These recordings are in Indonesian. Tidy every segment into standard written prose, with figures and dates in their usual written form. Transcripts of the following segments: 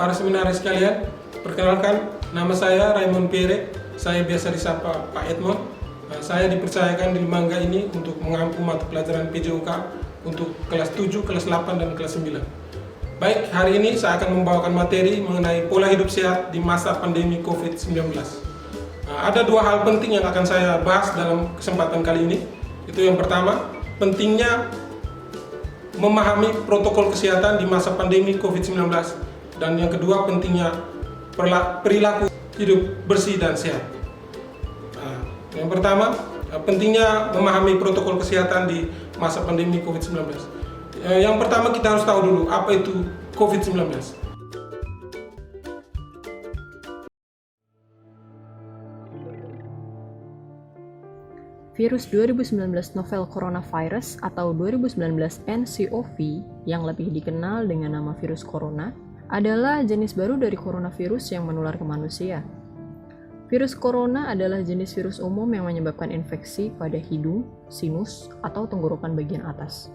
para seminaris sekalian, perkenalkan nama saya Raymond Pere, saya biasa disapa Pak Edmond. Saya dipercayakan di Mangga ini untuk mengampu mata pelajaran PJOK untuk kelas 7, kelas 8, dan kelas 9. Baik, hari ini saya akan membawakan materi mengenai pola hidup sehat di masa pandemi COVID-19. Ada dua hal penting yang akan saya bahas dalam kesempatan kali ini. Itu yang pertama, pentingnya memahami protokol kesehatan di masa pandemi COVID-19, dan yang kedua, pentingnya perilaku hidup bersih dan sehat. Yang pertama, pentingnya memahami protokol kesehatan di masa pandemi COVID-19. Yang pertama, kita harus tahu dulu apa itu COVID-19. Virus 2019 novel coronavirus atau 2019 nCoV yang lebih dikenal dengan nama virus corona adalah jenis baru dari coronavirus yang menular ke manusia. Virus corona adalah jenis virus umum yang menyebabkan infeksi pada hidung, sinus, atau tenggorokan bagian atas.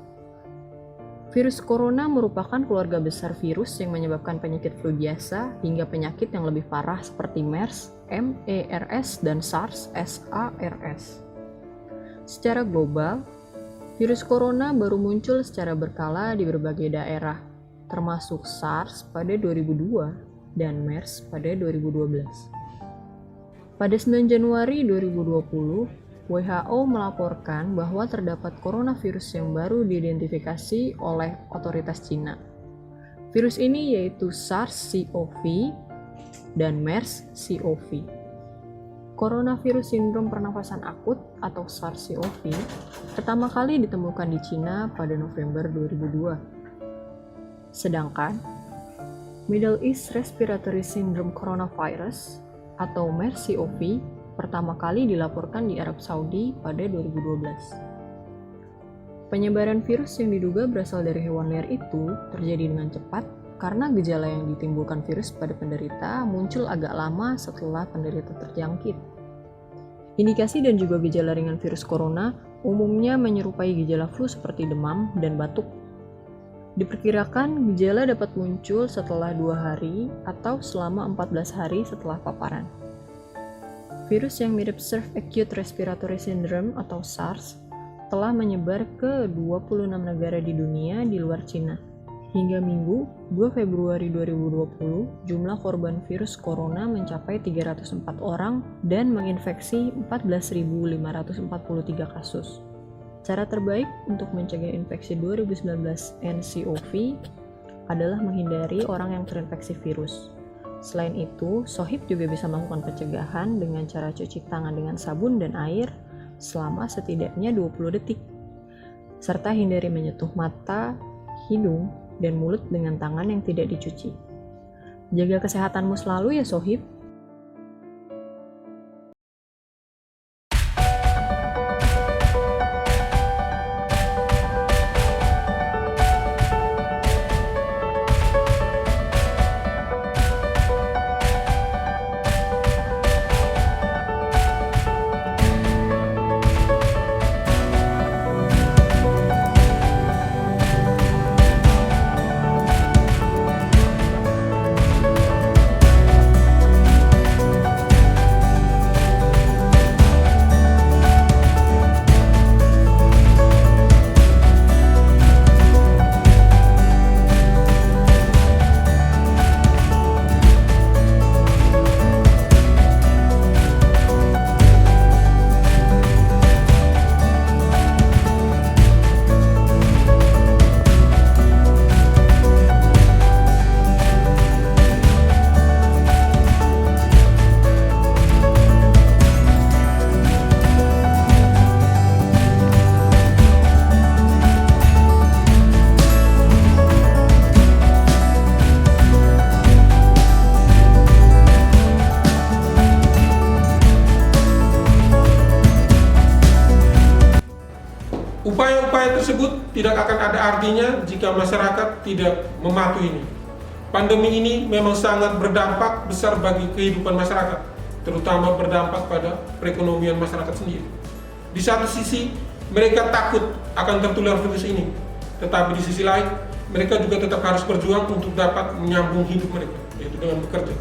Virus corona merupakan keluarga besar virus yang menyebabkan penyakit flu biasa hingga penyakit yang lebih parah seperti MERS, MERS, dan SARS. Secara global, virus corona baru muncul secara berkala di berbagai daerah, termasuk SARS pada 2002 dan MERS pada 2012. Pada 9 Januari 2020, WHO melaporkan bahwa terdapat coronavirus yang baru diidentifikasi oleh otoritas Cina. Virus ini yaitu SARS-CoV dan MERS-CoV. Coronavirus sindrom pernafasan akut atau SARS-CoV pertama kali ditemukan di Cina pada November 2002. Sedangkan Middle East Respiratory Syndrome Coronavirus atau MERS-CoV pertama kali dilaporkan di Arab Saudi pada 2012. Penyebaran virus yang diduga berasal dari hewan liar itu terjadi dengan cepat karena gejala yang ditimbulkan virus pada penderita muncul agak lama setelah penderita terjangkit. Indikasi dan juga gejala ringan virus corona umumnya menyerupai gejala flu seperti demam dan batuk. Diperkirakan gejala dapat muncul setelah 2 hari atau selama 14 hari setelah paparan. Virus yang mirip Severe Acute Respiratory Syndrome atau SARS telah menyebar ke 26 negara di dunia di luar Cina. Hingga Minggu, 2 Februari 2020, jumlah korban virus corona mencapai 304 orang dan menginfeksi 14.543 kasus. Cara terbaik untuk mencegah infeksi 2019 nCoV adalah menghindari orang yang terinfeksi virus. Selain itu, Sohib juga bisa melakukan pencegahan dengan cara cuci tangan dengan sabun dan air selama setidaknya 20 detik, serta hindari menyentuh mata, hidung, dan mulut dengan tangan yang tidak dicuci. Jaga kesehatanmu selalu ya Sohib. Upaya-upaya tersebut tidak akan ada artinya jika masyarakat tidak mematuhinya. Pandemi ini memang sangat berdampak besar bagi kehidupan masyarakat, terutama berdampak pada perekonomian masyarakat sendiri. Di satu sisi, mereka takut akan tertular virus ini, tetapi di sisi lain, mereka juga tetap harus berjuang untuk dapat menyambung hidup mereka. yaitu dengan bekerja.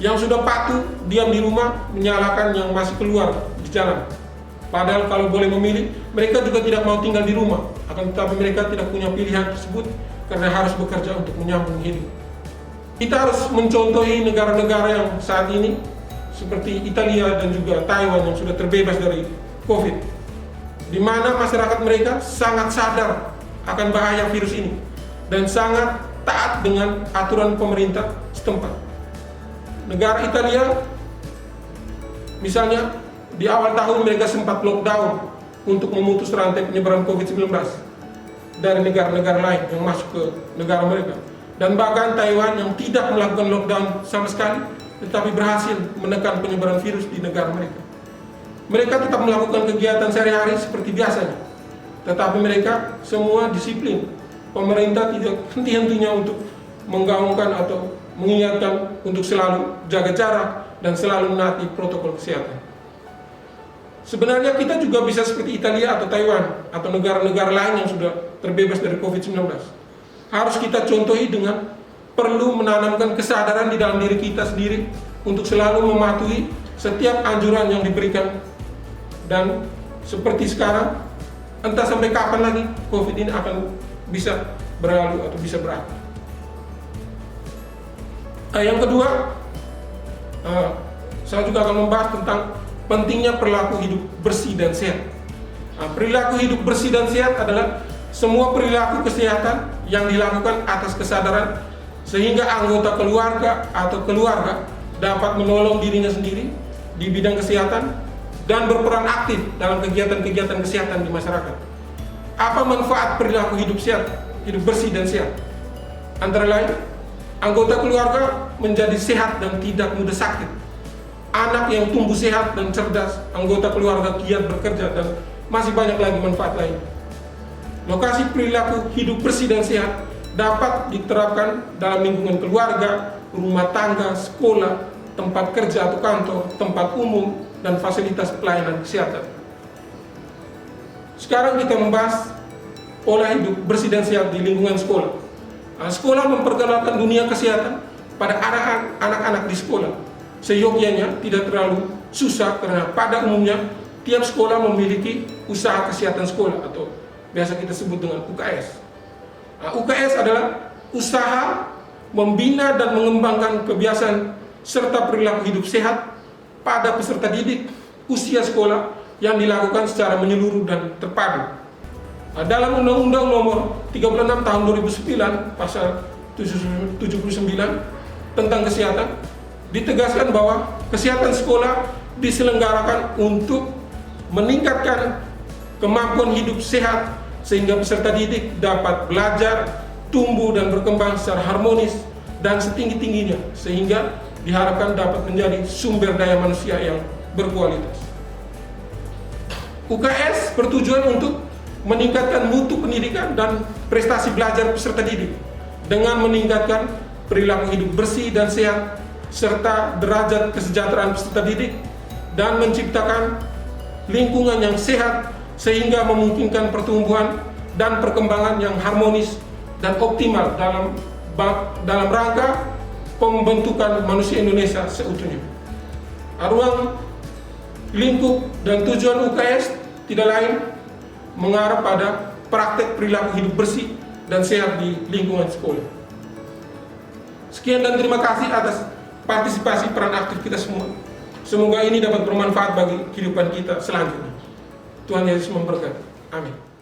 Yang sudah patuh diam di rumah menyalahkan yang masih keluar di jalan. Padahal kalau boleh memilih, mereka juga tidak mau tinggal di rumah. Akan tetapi mereka tidak punya pilihan tersebut karena harus bekerja untuk menyambung hidup. Kita harus mencontohi negara-negara yang saat ini seperti Italia dan juga Taiwan yang sudah terbebas dari COVID, di mana masyarakat mereka sangat sadar akan bahaya virus ini dan sangat taat dengan aturan pemerintah setempat. Negara Italia, misalnya, di awal tahun mereka sempat lockdown untuk memutus rantai penyebaran COVID-19 dari negara-negara lain yang masuk ke negara mereka. Dan bahkan Taiwan yang tidak melakukan lockdown sama sekali, tetapi berhasil menekan penyebaran virus di negara mereka. Mereka tetap melakukan kegiatan sehari-hari seperti biasanya, tetapi mereka semua disiplin. Pemerintah tidak henti-hentinya untuk menggaungkan atau mengingatkan untuk selalu jaga jarak dan selalu menaati protokol kesehatan. Sebenarnya kita juga bisa seperti Italia atau Taiwan atau negara-negara lain yang sudah terbebas dari COVID-19. Harus kita contohi dengan perlu menanamkan kesadaran di dalam diri kita sendiri untuk selalu mematuhi setiap anjuran yang diberikan. Dan seperti sekarang, entah sampai kapan lagi COVID ini akan bisa berlalu atau bisa berakhir. Yang kedua, saya juga akan membahas tentang pentingnya perilaku hidup bersih dan sehat. Perilaku hidup bersih dan sehat adalah semua perilaku kesehatan yang dilakukan atas kesadaran sehingga anggota keluarga atau keluarga dapat menolong dirinya sendiri di bidang kesehatan dan berperan aktif dalam kegiatan-kegiatan kesehatan di masyarakat. Apa manfaat perilaku hidup sehat, hidup bersih dan sehat? Antara lain, anggota keluarga menjadi sehat dan tidak mudah sakit. Anak yang tumbuh sehat dan cerdas, anggota keluarga giat bekerja, dan masih banyak lagi manfaat lain. Lokasi perilaku hidup bersih dan sehat dapat diterapkan dalam lingkungan keluarga, rumah tangga, sekolah, tempat kerja atau kantor, tempat umum, dan fasilitas pelayanan kesehatan. Sekarang kita membahas pola hidup bersih dan sehat di lingkungan sekolah. Sekolah memperkenalkan dunia kesehatan pada anak-anak di sekolah. Seyogyanya tidak terlalu susah karena pada umumnya tiap sekolah memiliki usaha kesehatan sekolah atau biasa kita sebut dengan UKS. UKS adalah usaha membina dan mengembangkan kebiasaan serta perilaku hidup sehat pada peserta didik usia sekolah yang dilakukan secara menyeluruh dan terpadu. Dalam Undang-Undang Nomor 36 Tahun 2009 Pasal 79 tentang kesehatan ditegaskan bahwa kesehatan sekolah diselenggarakan untuk meningkatkan kemampuan hidup sehat sehingga peserta didik dapat belajar, tumbuh dan berkembang secara harmonis dan setinggi-tingginya sehingga diharapkan dapat menjadi sumber daya manusia yang berkualitas. UKS bertujuan untuk meningkatkan mutu pendidikan dan prestasi belajar peserta didik dengan meningkatkan perilaku hidup bersih dan sehat serta derajat kesejahteraan peserta didik dan menciptakan lingkungan yang sehat sehingga memungkinkan pertumbuhan dan perkembangan yang harmonis dan optimal dalam rangka pembentukan manusia Indonesia seutuhnya. Ruang lingkup dan tujuan UKS tidak lain mengarah pada praktek perilaku hidup bersih dan sehat di lingkungan sekolah. Sekian dan terima kasih atas partisipasi peran aktif kita semua. Semoga ini dapat bermanfaat bagi kehidupan kita selanjutnya. Tuhan Yesus memberkati. Amin.